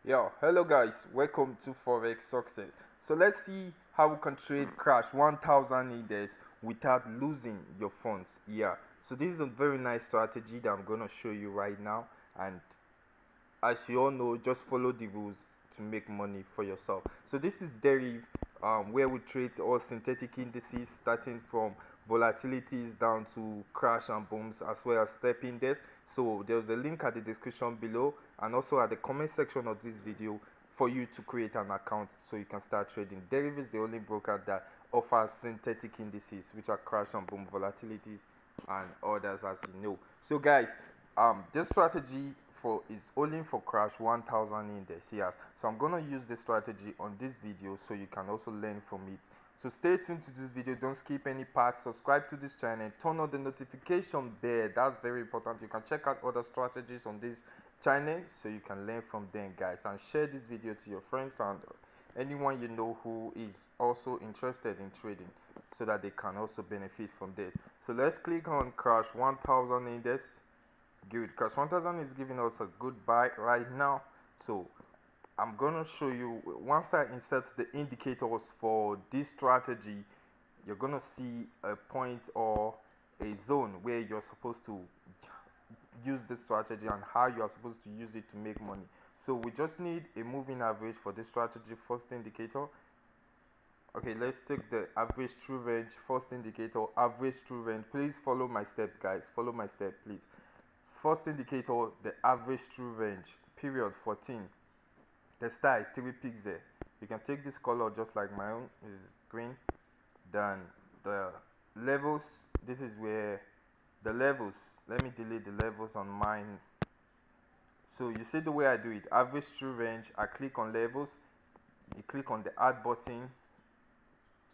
Yo, hello guys, welcome to Forex Success. So let's see how we can trade crash 1000 index without losing your funds. Yeah, so this is a very nice strategy that I'm gonna show you right now, and as you all know, just follow the rules to make money for yourself. So this is deriv, where we trade all synthetic indices starting from volatilities down to crash and booms, as well as step index. So there's a link at the description below and also at the comment section of this video for you to create an account so you can start trading. Deriv is the only broker that offers synthetic indices, which are crash and boom volatilities and others, as you know. So guys, this strategy for is only for crash 1000 index. Yes, so I'm gonna use this strategy on this video so you can also learn from it. So stay tuned to this video, don't skip any part, subscribe to this channel, turn on the notification bell. That's very important. You can check out other strategies on this channel so you can learn from them, guys, and share this video to your friends and anyone you know who is also interested in trading so that they can also benefit from this. So let's click on crash 1000 index. Good, because 1000 is giving us a good buy right now. So I'm gonna show you, once I insert the indicators for this strategy, you're gonna see a point or a zone where you're supposed to use this strategy and how you are supposed to use it to make money. So we just need a moving average for this strategy. First indicator, okay, let's take the average true range. First indicator, average true range. Please follow my step, guys, follow my step, please. First indicator, the average true range, period 14. The star is 3 pixels. You can take this color just like my own is green. Then the levels, this is where the levels, let me delete the levels on mine. So you see the way I do it, average true range, I click on levels, you click on the add button,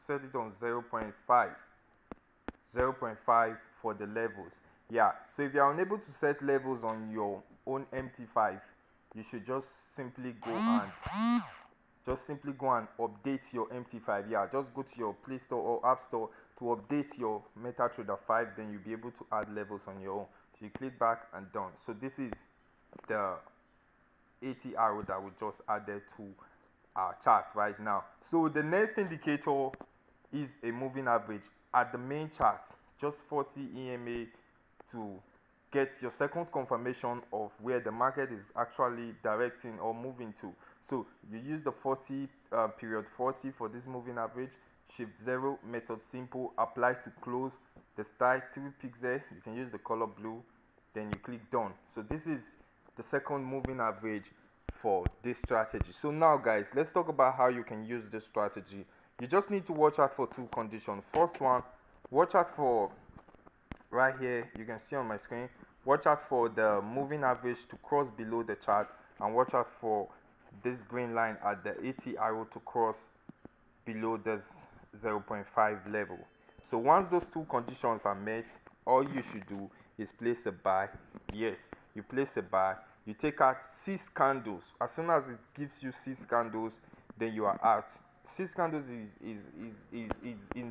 set it on 0.5 for the levels. Yeah, so if you are unable to set levels on your own MT5, you should just simply go and update your MT5. Yeah, just go to your Play Store or App Store to update your MetaTrader 5, then you'll be able to add levels on your own. So you click back and done. So this is the ATR that we just added to our chart right now. So the next indicator is a moving average at the main chart, just 40 EMA to get your second confirmation of where the market is actually directing or moving to. So you use the 40 period 40 for this moving average. Shift 0 method simple, apply to close. The style 3 pixel, you can use the color blue, then you click done. So this is the second moving average for this strategy. So now guys, let's talk about how you can use this strategy. You just need to watch out for two conditions. First one, watch out for, right here you can see on my screen, watch out for the moving average to cross below the chart, and watch out for this green line at the 80 arrow to cross below this 0.5 level. So once those two conditions are met, all you should do is place a buy. Yes, you place a buy, you take out 6 candles. As soon as it gives you 6 candles, then you are out. 6 candles is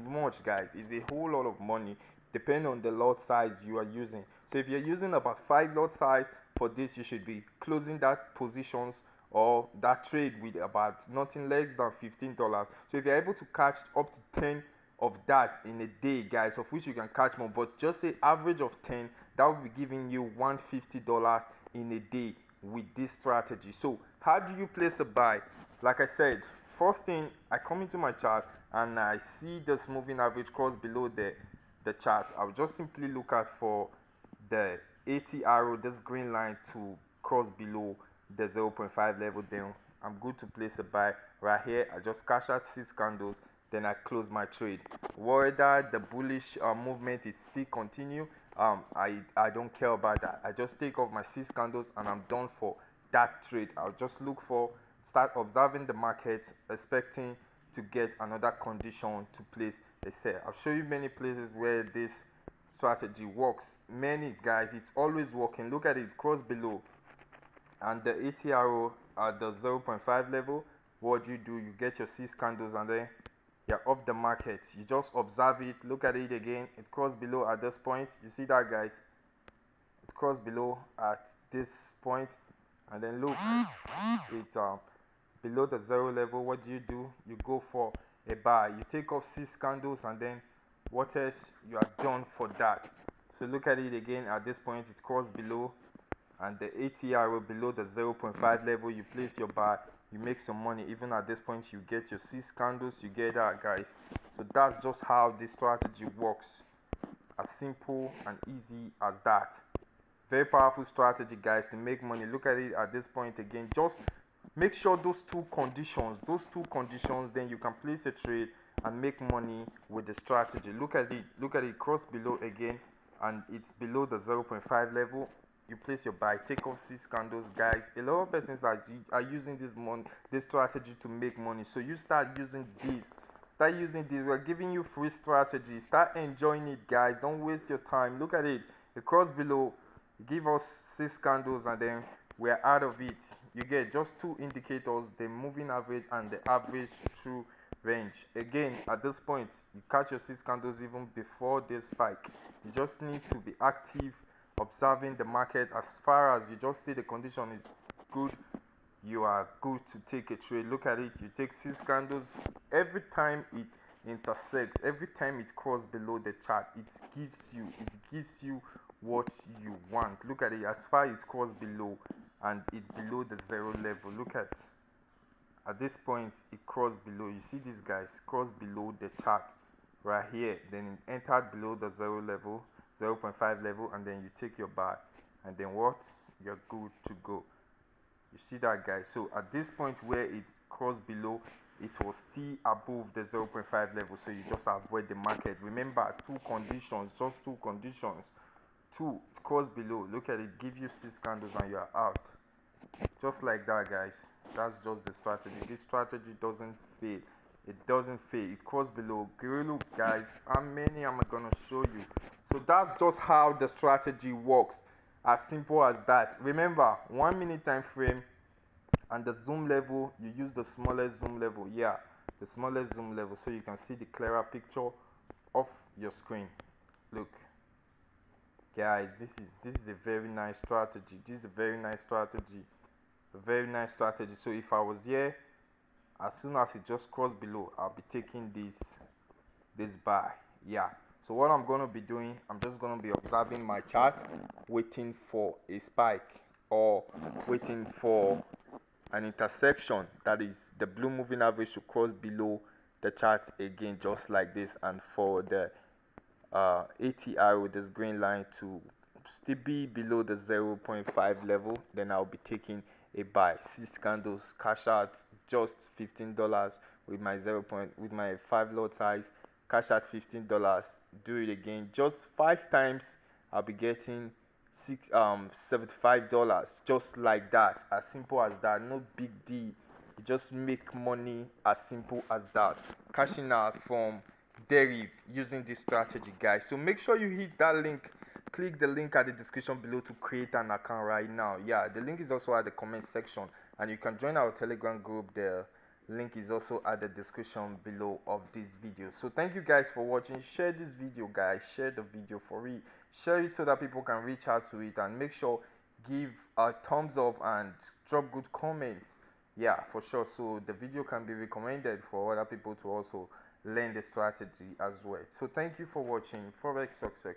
much, guys. It's a whole lot of money depending on the lot size you are using. So if you're using about 5 lot size for this, you should be closing that positions or that trade with about nothing less than $15. So if you're able to catch up to 10 of that in a day, guys, of which you can catch more, but just say average of 10, that will be giving you $150 in a day with this strategy. So how do you place a buy? Like I said, first thing, I come into my chart and I see this moving average cross below the chart. I'll just simply look out for the 80 arrow, this green line, to cross below the 0.5 level. Then I'm good to place a buy right here. I just cash out 6 candles, then I close my trade. Whether the bullish movement is still continue, I don't care about that. I just take off my 6 candles and I'm done for that trade. I'll just look for, start observing the market, expecting to get another condition to place a sell. I'll show you many places where this strategy works. Many, guys, it's always working. Look at it, cross below and the ATRO at the 0.5 level. What you do, you get your 6 candles and then you're off the market. You just observe it, look at it again. It crossed below at this point. You see that, guys? It crossed below at this point. and then look, it's below the zero level. What do? You go for a buy. You take off 6 candles, and then what else? You are done for that. So look at it again. At this point, it crossed below, and the ATR below the 0.5 level. You place your buy, you make some money. Even at this point, you get your 6 candles. You get that, guys. So that's just how this strategy works. As simple and easy as that. Very powerful strategy, guys, to make money. Look at it at this point again. Just make sure those two conditions, then you can place a trade and make money with the strategy. Look at it cross below again, and it's below the 0.5 level. You place your buy, take off 6 candles, guys. A lot of persons are using this strategy to make money. So you start using this. We're giving you free strategy. Start enjoying it, guys. Don't waste your time. Look at it. It cross below. Give us 6 candles, and then we're out of it. You get just 2 indicators, the moving average and the average true range. Again, at this point, you catch your 6 candles even before this spike. You just need to be active, observing the market. As far as you just see the condition is good, you are good to take a trade. Look at it. You take 6 candles. Every time it intersects, every time it crosses below the chart, it gives you what you want. Look at it. As far as it crosses below, and it's below the 0 level. Look at this point, it crossed below. You see this, guys, crossed below the chart right here. Then it entered below the 0 level, 0.5 level, and then you take your buy, and then what? You're good to go. You see that, guys? So at this point where it crossed below, it was still above the 0.5 level. So you just avoid the market. Remember, 2 conditions, just 2 conditions. 2, cross below. Look at it, give you 6 candles, and you are out. Just like that, guys. That's just the strategy. This strategy doesn't fail. It doesn't fail. It cross below. Look, guys, how many am I gonna show you? So that's just how the strategy works. As simple as that. Remember, 1 minute time frame, and the zoom level, you use the smallest zoom level. Yeah, the smallest zoom level, so you can see the clearer picture of your screen. Look, guys, this is a very nice strategy. This is a very nice strategy. A very nice strategy. So if I was here, as soon as it just crossed below, I'll be taking this buy. Yeah. So what I'm gonna be doing, I'm just gonna be observing my chart, waiting for a spike, or waiting for an intersection. That is, the blue moving average to cross below the chart again, just like this, and for the ATR with this green line to still be below the 0.5 level. Then I'll be taking a buy. 6 candles, cash out just $15 with my with my 5 lot size. Cash out $15. Do it again just 5 times. I'll be getting $75, just like that. As simple as that. No big deal. You just make money as simple as that. Cashing out from deriv using this strategy, guys. So make sure you hit that link. Click the link at the description below to create an account right now. Yeah, the link is also at the comment section, and you can join our Telegram group. The link is also at the description below of this video. So thank you guys for watching. Share this video, guys. Share the video for it. Share it so that people can reach out to it, and make sure give a thumbs up and drop good comments. Yeah, for sure, so the video can be recommended for other people to also learn the strategy as well. So thank you for watching. Forex success.